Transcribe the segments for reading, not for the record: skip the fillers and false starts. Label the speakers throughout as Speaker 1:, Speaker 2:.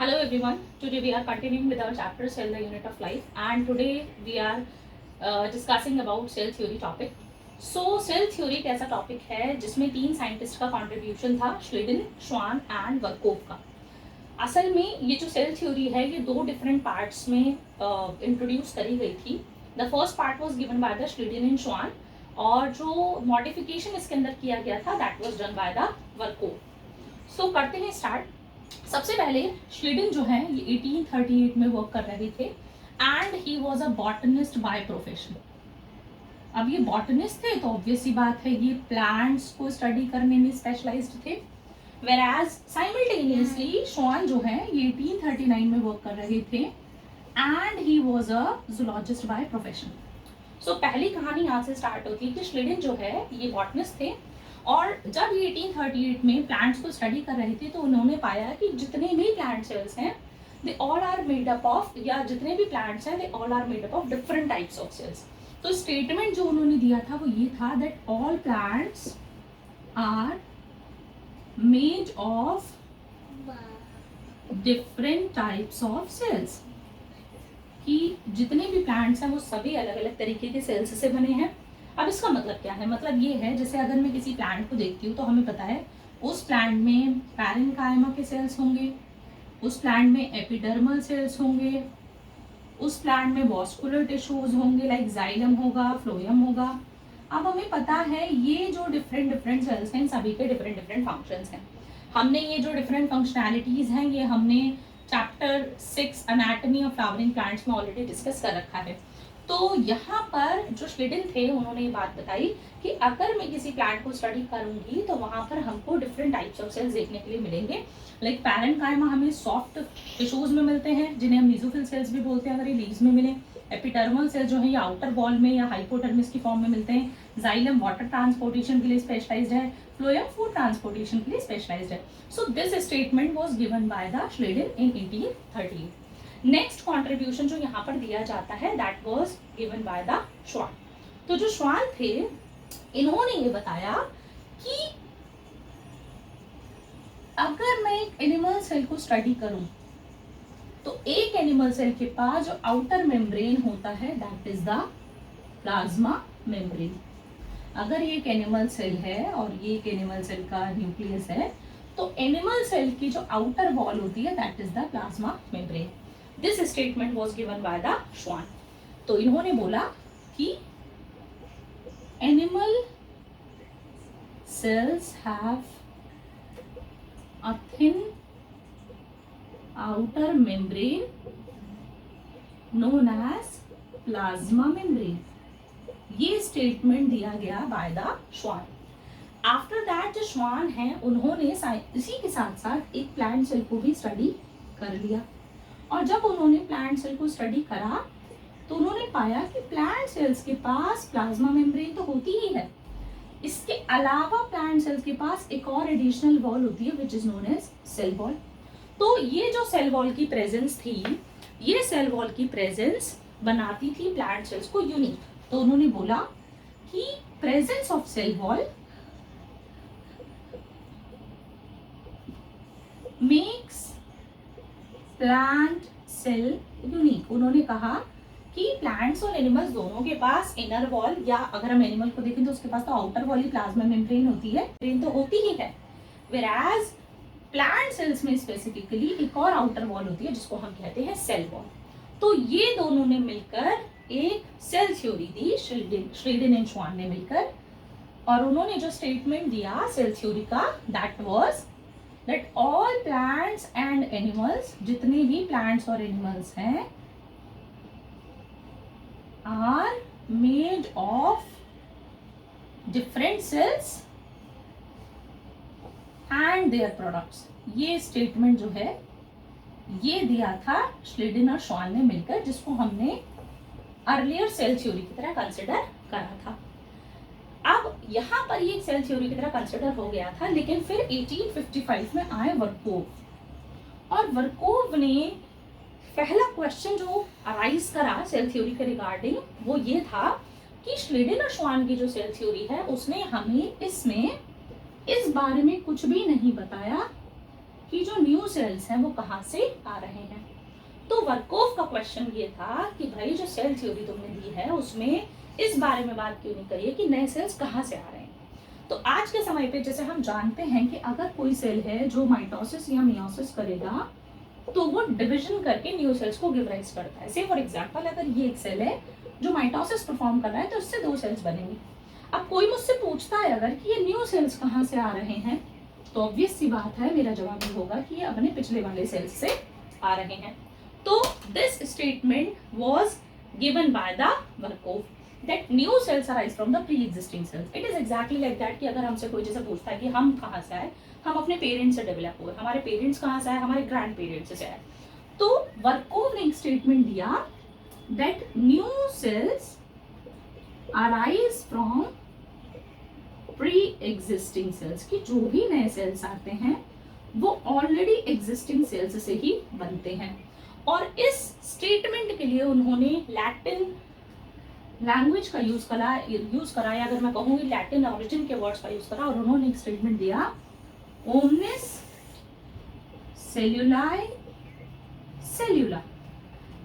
Speaker 1: Hello everyone. Today we are continuing with our chapter Cell the Unit of Life, and today we are discussing about cell theory topic. So cell theory एक ऐसा topic है जिसमें तीन scientist का contribution था, Schleiden, श्वान and वर्कोव का. असल में ये जो सेल थ्योरी है ये दो डिफरेंट पार्ट्स में इंट्रोड्यूस करी गई थी. The first part was given by the Schleiden and Schwann, और जो मॉडिफिकेशन इसके अंदर किया गया था that was done by the Virchow. So करते हैं स्टार्ट. सबसे पहले श्लीडन जो है ये 1838 में वर्क कर रहे थे and he was a botanist by profession. अब ये बॉटनिस्ट थे तो ऑब्वियस सी बात है ये प्लांट्स को स्टडी करने में स्पेशलाइज्ड थे. वेराज साइमल्टेनियसली श्वान जो है ये 1839 में वर्क कर रहे थे and he was a zoologist by profession. So पहली कहानी यहाँ से स्टार्ट होती है कि श्लीडन जो है ये बॉटनिस्ट थे, और जब ये 1838 में प्लांट्स को स्टडी कर रहे थे तो उन्होंने पाया कि जितने भी प्लांट सेल्स हैं they all are made up of, या जितने भी प्लांट्स हैं they all are made up of different types of cells. तो स्टेटमेंट जो उन्होंने दिया था वो ये था that all plants are made of different types of cells, कि जितने भी प्लांट्स हैं वो सभी अलग अलग तरीके के सेल्स से बने हैं. अब इसका मतलब क्या है? मतलब ये है जैसे अगर मैं किसी प्लांट को देखती हूँ तो हमें पता है उस प्लांट में पैरेन्काइमा के सेल्स होंगे, उस प्लांट में एपिडर्मल सेल्स होंगे, उस प्लांट में वॉस्कुलर टिश्यूज होंगे लाइक जाइलम होगा, फ्लोएम होगा. अब हमें पता है ये जो डिफरेंट डिफरेंट सेल्स हैं सभी के डिफरेंट डिफरेंट फंक्शंस हैं. हमने ये जो डिफरेंट फंक्शनैलिटीज हैं ये हमने chapter 6 anatomy of flowering plants में ऑलरेडी डिस्कस कर रखा है. तो यहाँ पर जो श्लीडन थे उन्होंने ये बात बताई कि अगर मैं किसी प्लांट को स्टडी करूंगी तो वहाँ पर हमको डिफरेंट टाइप्स ऑफ सेल्स देखने के लिए मिलेंगे. लाइक पैरेन्काइमा हमें सॉफ्ट टिश्यूज में मिलते हैं जिन्हें हम मीजोफिल सेल्स भी बोलते हैं अगर ये लीव्स में मिले. एपिडर्मल सेल्स जो है ये आउटर वॉल में या हाइपोडर्मिस की फॉर्म में मिलते हैं. जाइलम वाटर ट्रांसपोर्टेशन के लिए स्पेशलाइज्ड है. फ्लोएम फूड ट्रांसपोर्टेशन के लिए स्पेशलाइज्ड है. So this statement was given by the Schleiden in 1838. Next contribution जो यहाँ पर दिया जाता है that was given by the Schwann. तो जो श्वान थे इन्होंने ये बताया कि अगर मैं एक एनिमल सेल को स्टडी करूं तो एक एनिमल सेल के पास जो आउटर मेम्ब्रेन होता है that is the plasma membrane. अगर ये एक एनिमल सेल है और ये एक एनिमल सेल का न्यूक्लियस है तो एनिमल सेल की जो आउटर वॉल होती है that is the plasma membrane. This statement was given by the Schwann. तो इन्होंने बोला कि animal cells have a thin outer membrane known as plasma membrane. ये स्टेटमेंट दिया गया by the Schwann. After that जो श्वान है उन्होंने इसी के साथ साथ एक प्लांट सेल को भी स्टडी कर लिया, और जब उन्होंने प्लांट सेल को स्टडी करा तो उन्होंने पाया कि प्लांट सेल्स के पास प्लाज्मा मेम्ब्रेन तो होती ही है, इसके अलावा प्लांट सेल्स के पास एक और एडिशनल वॉल होती है which is known as cell wall. तो ये जो सेल वॉल की प्रेजेंस थी ये सेल वॉल की प्रेजेंस बनाती थी प्लांट सेल्स को यूनिक. तो उन्होंने बोला कि presence of cell wall makes plant cell unique. उन्होंने कहा कि प्लांट्स और एनिमल्स दोनों के पास इनर वॉल, या अगर हम एनिमल को देखें तो उसके पास तो आउटर वॉल ही प्लाज्मा मेम्ब्रेन होती है, मेम्ब्रेन तो होती ही है. वेराज प्लांट सेल्स में स्पेसिफिकली एक और आउटर वॉल होती है जिसको हम कहते हैं सेल वॉल. तो ये दोनों ने मिलकर एक सेल थ्योरी दी, श्लीडन एंड श्वान ने मिलकर, और उन्होंने जो स्टेटमेंट दिया सेल थ्योरी का that was that all plants and animals, जितने भी प्लांट्स और एनिमल्स हैं are made of different cells and their products. ये स्टेटमेंट जो है ये दिया था श्लीडन और श्वान ने मिलकर, जिसको हमने अर्लियर सेल थ्योरी की तरह कंसिडर करा था. अब यहाँ पर ये सेल थ्योरी की तरह कंसिडर हो गया था, लेकिन फिर 1855 में आए वर्कोव, और वर्कोव ने पहला क्वेश्चन जो अराइज करा सेल थ्योरी के रिगार्डिंग वो ये था कि श्लीडन और श्वान की जो सेल थ्योरी है उसने हमें इसमें इस बारे में कुछ भी नहीं बताया कि जो न्यू सेल्स हैं वो कहाँ से आ रहे हैं। तो वर्कोव का क्वेश्चन ये था कि भाई जो सेल थ्योरी तुमने दी है उसमें इस बारे में बात क्यों नहीं करी है कि नए सेल्स कहाँ से आ रहे हैं। तो आज के समय पे जैसे हम जानते हैं कि अगर कोई सेल है जो माइटोसिस या मियोसिस करेगा तो वो डिविजन करके न्यू सेल्स को गिव राइज करता है। से फॉर एग्जांपल अगर ये एक सेल है जो माइटोसिस परफॉर्म कर रहा है तो इससे 2 सेल्स बनेंगे। अब कोई मुझसे पूछता है अगर कि ये न्यू सेल्स कहाँ से आ रहे हैं, तो ऑब्वियस सी बात है मेरा जवाब ये होगा कि ये अपने पिछले वाले सेल्स से आ रहे हैं। तो this statement was given by the Virchow that new cells arise from the pre-existing cells. It is exactly like that कि अगर हमसे कोई जैसे पूछता है कि हम कहाँ से आए, हम अपने पेरेंट्स से डेवलप हुए, हमारे पेरेंट्स कहाँ से आए, हमारे ग्रैंड पेरेंट्स से आए। तो वर्कोव ने एक स्टेटमेंट दिया that new cells arise from pre-existing cells कि जो भी नए सेल्स आते हैं वो ऑलरेडी एग्जिस्टिंग सेल्स से ही बनते हैं। और इस स्टेटमेंट के लिए उन्होंने लैटिन लैंग्वेज का यूज करा या अगर मैं कहूँगी लैटिन ओरिजिन के वर्ड्स का यूज करा और उन्होंने एक स्टेटमेंट दिया ओमनिस सेल्यूलाe सेल्यूला।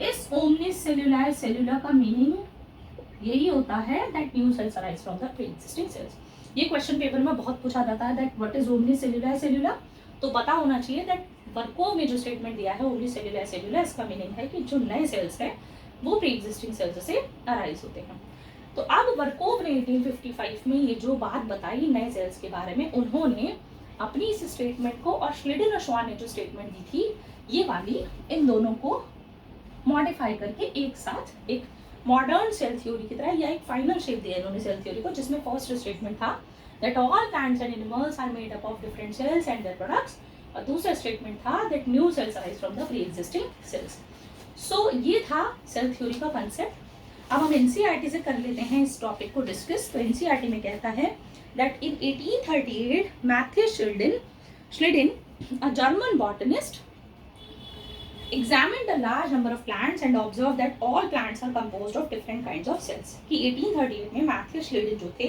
Speaker 1: इस ओमनिस सेल्यूलाe सेल्यूला का मीनिंग यही होता है that new cells arise from the pre existing sales. ये क्वेश्चन पेपर में बहुत पूछा जाता है दैट व्हाट इज ओमनिस सेल्यूलाe सेल्यूला। तो पता होना चाहिए दैट वर्कोव ने जो स्टेटमेंट दिया है ओमनिस सेल्यूलाe सेल्यूला, इसका मीनिंग है कि जो नए सेल्स हैं वो प्री एग्जिस्टिंग सेल्स से अराइज होते हैं। तो अब वर्कोव ने 1855 में ये जो बात बताई नए सेल्स के बारे में, उन्होंने अपनी इस स्टेटमेंट को और श्लिडिन और श्वान ने जो स्टेटमेंट दी थी ये वाली, इन दोनों को मॉडिफाई करके एक साथ एक मॉडर्न सेल थ्योरी की तरह या एक फाइनल शेप दिया इन्होंने सेल थ्योरी को, जिसमें फर्स्ट स्टेटमेंट था that all plants and animals are made up of different cells and their products, और दूसरा स्टेटमेंट था that new cells arise from the pre existing cells. So ये था सेल थ्योरी का concept. अब हम एनसीईआरटी से कर लेते हैं इस टॉपिक को डिस्कस। तो एनसीईआरटी में कहता है that in 1838 Matthew Schleiden a German botanist examined a large number of plants and observed that all plants are composed of different kinds of cells। कि 1838 में मैथ्यू श्लिडिन जो थे,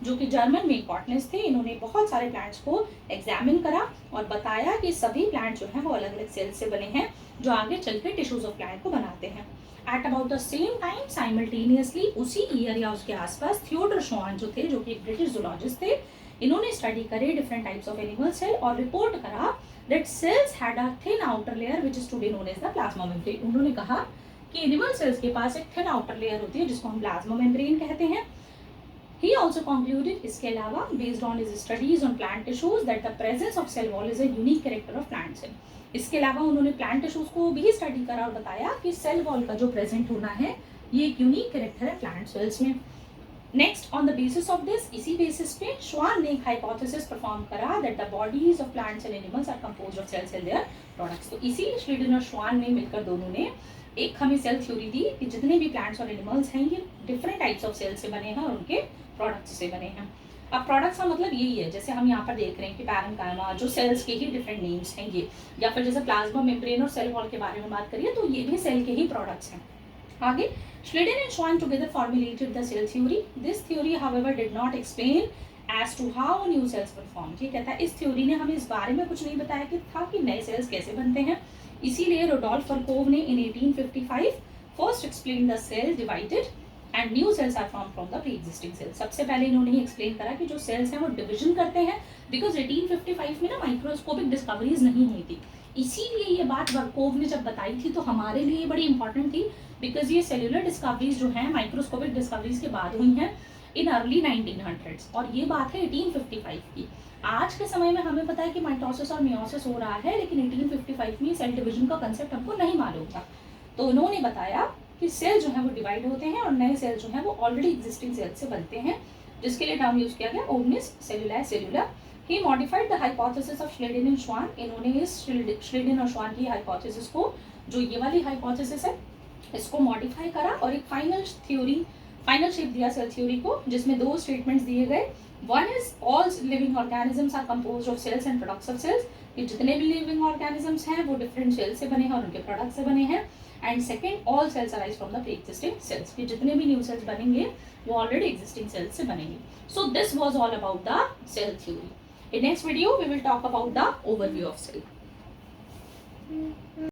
Speaker 1: जो कि जर्मन में बॉटनिस्ट थे, इन्होंने बहुत सारे प्लांट्स को एग्जामिन करा और बताया कि सभी प्लांट जो हैं वो अलग अलग सेल्स से बने हैं जो आगे चल के टिश्यूज ऑफ प्लांट को बनाते हैं। At about the same time simultaneously उसी ईयर या उसके आसपास थियोडर श्वान जो थे, जो कि एक ब्रिटिश जूलॉजिस्ट थे, इन्होंने स्टडी करे different types of animal cell और रिपोर्ट करा that cells had a thin outer layer which is today known as the plasma membrane. उन्होंने कहा कि एनिमल सेल्स के पास एक थिन आउटर लेयर होती है जिसको हम प्लाज्मा मेम्ब्रेन कहते हैं। He also concluded, इसके अलावा based on his studies on plant tissues, that the presence of cell wall is a unique character of plant cell। इसके अलावा उन्होंने प्लांट टिश्यूज को भी स्टडी करा और बताया कि सेल वॉल का जो प्रेजेंट होना है ये एक यूनिक कैरेक्टर है प्लांट सेल्स में। Next on the basis of this, इसी बेसिस पे श्वान ने एक हाइपोथेसिस परफॉर्म करा that the bodies of plants and animals are composed of cells and their products. तो इसी श्लिडिन और श्वान ने मिलकर दोनों ने एक हमें सेल थ्योरी दी कि जितने भी प्लांट्स और एनिमल्स हैं ये डिफरेंट टाइप्स ऑफ सेल्स से बने हैं और उनके प्रोडक्ट्स से बने हैं। अब प्रोडक्ट्स का मतलब यही है, जैसे हम यहाँ पर देख रहे हैं कि पैरेन्काइमा जो सेल्स के ही डिफरेंट नेम्स हैं ये, या फिर जैसे प्लाज्मा मेम्ब्रेन और सेल वॉल के बारे में बात करिए तो ये भी सेल के ही प्रोडक्ट्स हैं। आगे Schleiden and Schwann together formulated the cell theory. This theory, however, did not explain as to how new cells perform। ये कहता है इस थ्योरी ने हमें इस बारे में कुछ नहीं बताया कि था कि नए सेल्स कैसे बनते हैं। इसीलिए रोडोल्फ वर्कोव ने in 1855 first explained the cell divided and new cells are formed from the pre-existing cells। सबसे पहले इन्होंने एक्सप्लेन करा कि जो सेल्स हैं वो डिविजन करते हैं, बिकॉज 1855 में ना माइक्रोस्कोपिक डिस्कवरीज नहीं हुई थी। इसीलिए ये बात वर्कोव ने जब बताई थी तो हमारे लिए बड़ी इंपॉर्टेंट थी, बिकॉज ये सेल्यूलर डिस्कवरीज जो हैं माइक्रोस्कोपिक डिस्कवरीज के बाद हुई हैं इन अर्ली 1900s, और ये बात है 1855 की। आज के समय में हमें पता है कि माइटोसिस और मियोसिस हो रहा है, लेकिन 1855 में सेल डिवीजन का कंसेप्ट हमको नहीं मालूम था। तो उन्होंने बताया कि सेल जो है वो डिवाइड होते हैं और नए सेल जो है वो ऑलरेडी एग्जिस्टिंग सेल से बनते हैं, जिसके लिए टर्म यूज किया गया omnis सेल्यूलाe सेल्यूला। He modified the hypothesis of Schleiden and Schwann। इन्होंने इस Schleiden और Schwann की हाइपोथेसिस को, जो ये वाली हाइपोथेसिस है, इसको मॉडिफाई करा और एक फाइनल शेप दिया सेल थ्योरी को, जिसमें 2 स्टेटमेंट्स दिए गए। One is all living organisms are composed of cells and products of cells, कि जितने भी लिविंग ऑर्गेनिजम्स हैं वो डिफरेंट सेल्स से बने हैं और उनके प्रोडक्ट से बने हैं। And second, all cells arise from the pre existing cells, कि जितने भी न्यू सेल्स बनेंगे वो ऑलरेडी एग्जिस्टिंग सेल्स से बनेंगे। So this was all about the cell theory. In next video, we will talk about the overview of cell.